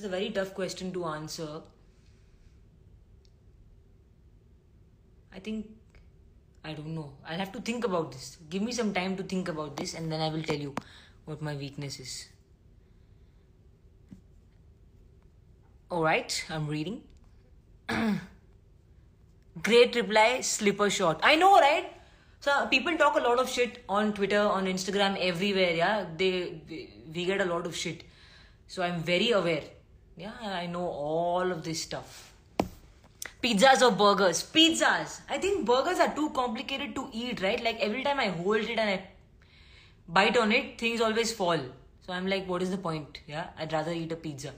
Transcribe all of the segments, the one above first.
a very tough question to answer. I think, I don't know. I'll have to think about this. Give me some time to think about this and then I will tell you what my weakness is. Alright, I'm reading. Great reply, slipper shot. I know, right? So people talk a lot of shit on Twitter, on Instagram, everywhere, yeah? We get a lot of shit. So I'm very aware. Yeah, I know all of this stuff. Pizzas or burgers? Pizzas. I think burgers are too complicated to eat, right? Like every time I hold it and I bite on it, things always fall. So I'm like, what is the point? Yeah, I'd rather eat a pizza.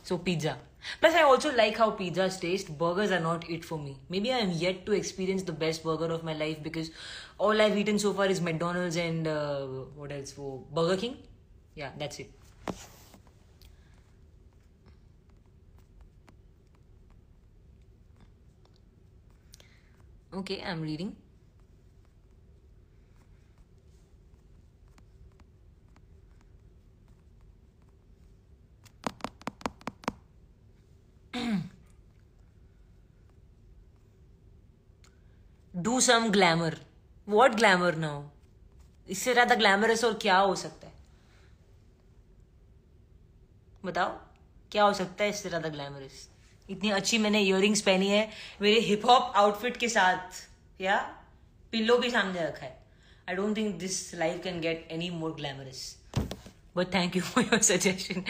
So pizza. Plus I also like how pizzas taste. Burgers are not it for me. Maybe I am yet to experience the best burger of my life because all I've eaten so far is McDonald's and what else? For Burger King? Yeah, that's it. Okay, I'm reading. Do some glamour. What glamour now? इससे ज्यादा glamorous और क्या हो सकता है? बताओ क्या हो सकता है इससे ज्यादा ग्लैमरस? इतनी अच्छी मैंने इयररिंग्स पहनी है मेरे हिप हॉप आउटफिट के साथ, या पिल्लो भी सामने रखा है. I don't think this life can get any more glamorous. But thank you for your suggestion.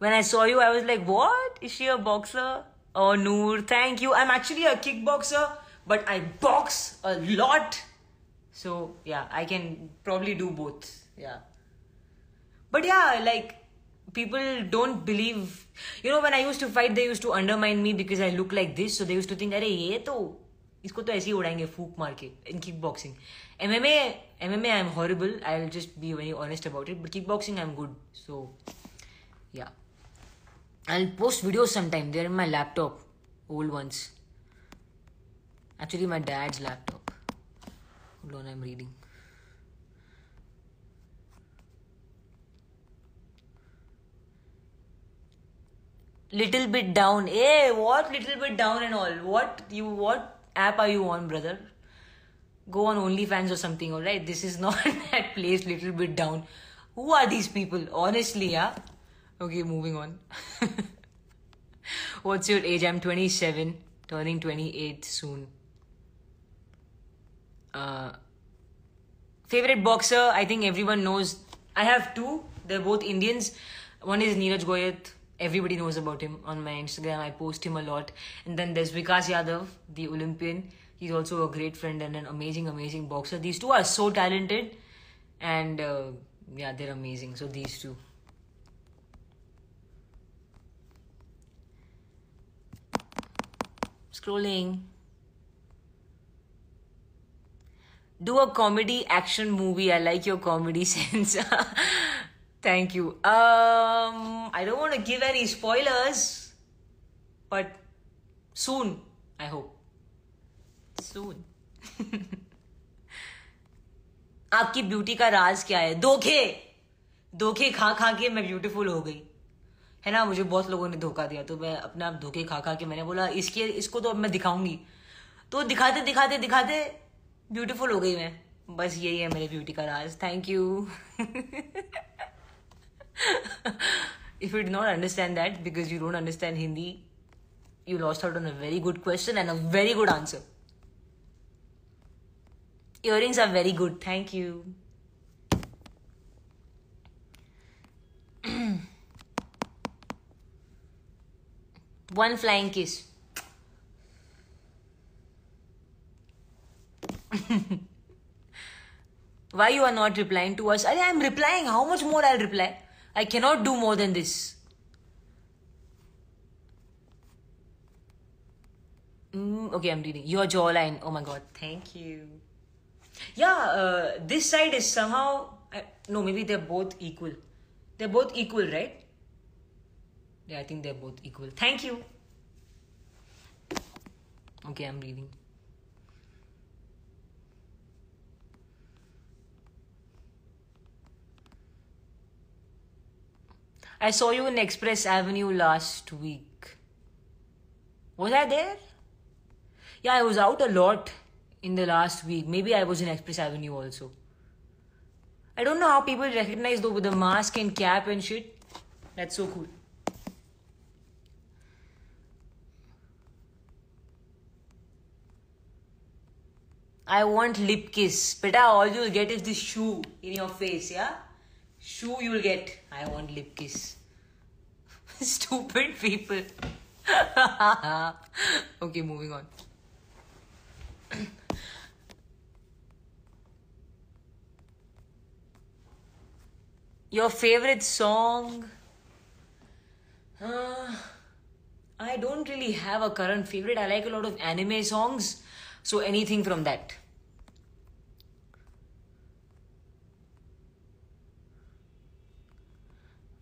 When I saw you, I was like, what? Is she a boxer? Oh, Noor, thank you. I'm actually a kickboxer, but I box a lot. So, yeah, I can probably do both. Yeah. But yeah, like, people don't believe. You know, when I used to fight, they used to undermine me because I look like this. So they used to think, अरे ये तो इसको तो ऐसे ही उड़ाएंगे फूक मार के. In kickboxing. MMA, I'm horrible. I'll just be very honest about it. But kickboxing, I'm good. So, yeah. I'll post videos sometime. They're in my laptop. Old ones. Actually, my dad's laptop. Hold on, I'm reading. Little bit down. Hey, what little bit down and all? What app are you on, brother? Go on OnlyFans or something, alright? This is not that place, little bit down. Who are these people? Honestly, yeah? Okay, moving on. What's your age? I'm 27, turning 28 soon. Favorite boxer? I think everyone knows. I have two. They're both Indians. One is Neeraj Goyat. Everybody knows about him on my Instagram. I post him a lot. And then there's Vikas Yadav, the Olympian. He's also a great friend and an amazing, amazing boxer. These two are so talented. And yeah, they're amazing. So these two. Scrolling. Do a comedy action movie. I like your comedy sense. Thank you. I don't want to give any spoilers, but soon, I hope. Soon. आपकी beauty का राज क्या है? धोखे खा खा के मैं beautiful हो गई है ना. मुझे बहुत लोगों ने धोखा दिया तो मैं अपने आप धोखे खा खा के मैंने बोला इसको तो अब मैं दिखाऊंगी. तो दिखाते दिखाते दिखाते ब्यूटीफुल हो गई मैं. बस यही है मेरे ब्यूटी का राज. Thank you. If you did not understand that because you don't understand Hindi, you lost out on a very good question and a very good answer. Earrings are very good. Thank you. One flying kiss. Why you are not replying to us? I am replying. How much more I'll reply? I cannot do more than this. Okay, I'm reading. Your jawline. Oh my god. Thank you. Yeah, this side is somehow... no, maybe they're both equal. They're both equal, right? Yeah, I think they're both equal. Thank you. Okay, I'm reading. I saw you in Express Avenue last week. Was I there? Yeah, I was out a lot in the last week. Maybe I was in Express Avenue also. I don't know how people recognize though with the mask and cap and shit. That's so cool. I want lip kiss. Beta, all you'll get is this shoe in your face, yeah? Shoe you'll get. I want lip kiss. Stupid people. Okay, moving on. Your favorite song? I don't really have a current favorite. I like a lot of anime songs. So anything from that.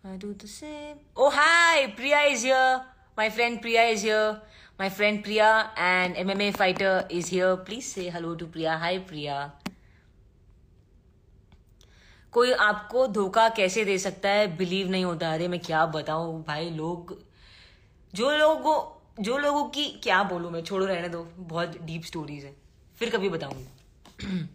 I do the same. Oh, hi! Priya is here. My friend Priya is here. My friend Priya, an MMA fighter, is here. Please say hello to Priya. Hi, Priya. कोई आपको धोखा कैसे दे सकता है believe नहीं होता. अरे मैं क्या बताऊं भाई. जो लोगों की क्या बोलूं मैं. छोड़ो, रहने दो. बहुत डीप स्टोरीज है. फिर कभी बताऊंगी.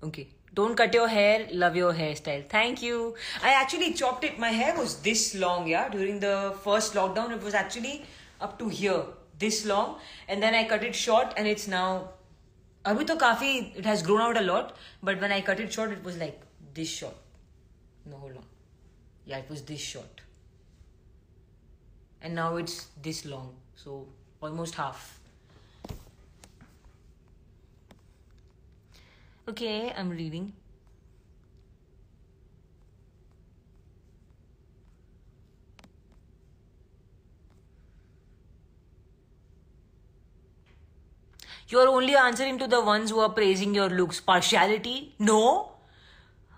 Okay. Don't cut your hair. Love your hairstyle. Thank you. I actually chopped it. My hair was this long, yeah. During the first lockdown, it was actually up to here, this long. And then I cut it short and it's now... Abhi to kafi, it has grown out a lot. But when I cut it short, it was like this short. No, hold on. Yeah, it was this short. And now it's this long. So, almost half. Okay, I'm reading. You're only answering to the ones who are praising your looks. Partiality? No.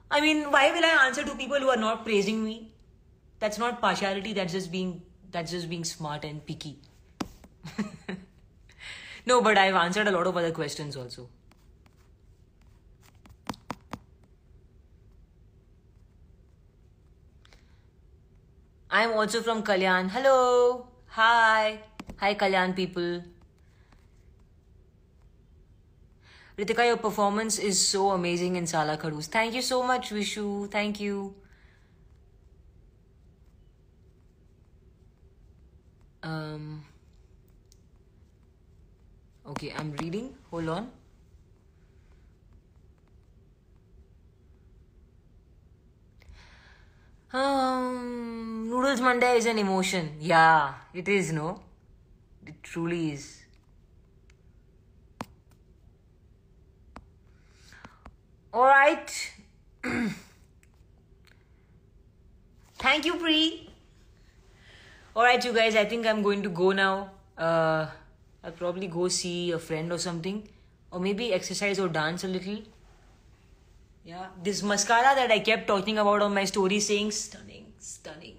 I mean, why will I answer to people who are not praising me? That's not partiality. That's just being smart and picky. No, but I've answered a lot of other questions also. I'm also from Kalyan. Hello. Hi. Hi, Kalyan people. Ritika, your performance is so amazing in Sala Khadoos. Thank you so much, Vishu. Thank you. Okay, I'm reading. Hold on. Noodles Monday is an emotion. Yeah, it is, no? It truly is. Alright. Thank you, Pri. Alright, you guys, I think I'm going to go now. I'll probably go see a friend or something. Or maybe exercise or dance a little. Yeah, this mascara that I kept talking about on my story saying stunning, stunning.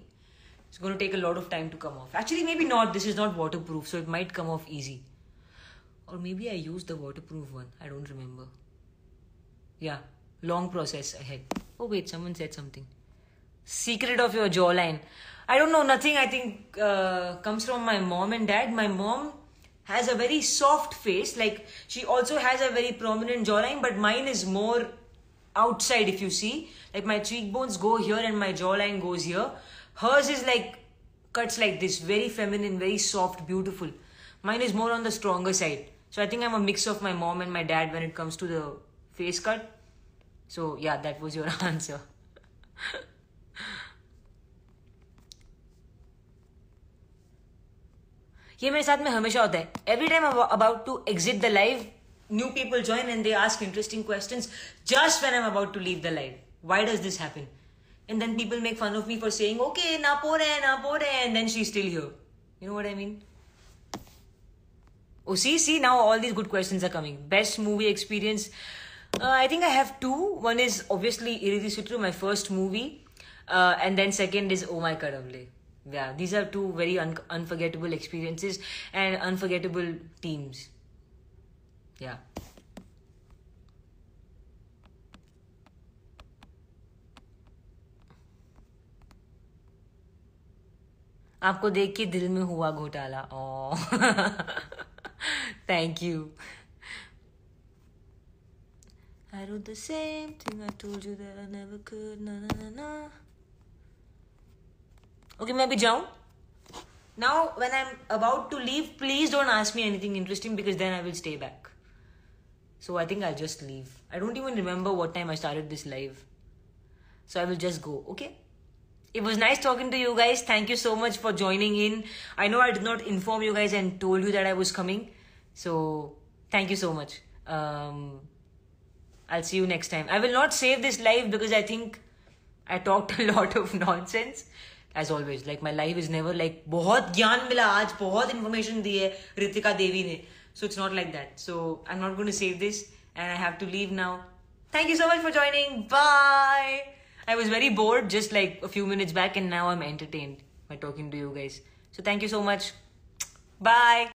It's going to take a lot of time to come off. Actually, maybe not. This is not waterproof, so it might come off easy. Or maybe I used the waterproof one. I don't remember. Yeah, long process ahead. Oh wait, someone said something. Secret of your jawline. I don't know, nothing I think comes from my mom and dad. My mom has a very soft face. Like, she also has a very prominent jawline, but mine is more outside if you see. Like, my cheekbones go here and my jawline goes here. Hers is like, cuts like this. Very feminine, very soft, beautiful. Mine is more on the stronger side. So I think I'm a mix of my mom and my dad when it comes to the face cut. So yeah, that was your answer. ये मेरे साथ में हमेशा होता है. Every time I'm about to exit the live, new people join and they ask interesting questions just when I'm about to leave the live. Why does this happen? And then people make fun of me for saying, okay, na po rahe, and then she's still here. You know what I mean? Oh, see, now all these good questions are coming. Best movie experience. I think I have two. One is obviously Iridi Sutru, my first movie. And then second is Oh My Kadavle. Yeah, these are two very unforgettable experiences and unforgettable teams. Yeah. आपको देख के दिल में हुआ घोटाला. Thank you. I wrote the same thing. I told you that I never could. Na na na na. Okay, मैं भी जाऊं. Now, when I'm about to leave, please don't ask me anything interesting because then I will stay back. So I think I'll just leave. I don't even remember what time I started this live. So I will just go, okay? It was nice talking to you guys. Thank you so much for joining in. I know I did not inform you guys and told you that I was coming. So thank you so much. I'll see you next time. I will not save this live because I think I talked a lot of nonsense. As always, like my life is never like बहुत ज्ञान मिला आज, बहुत information दी है रितिका देवी ने. So it's not like that. So I'm not going to save this and I have to leave now. Thank you so much for joining. Bye. I was very bored just like a few minutes back and now I'm entertained by talking to you guys. So thank you so much. Bye.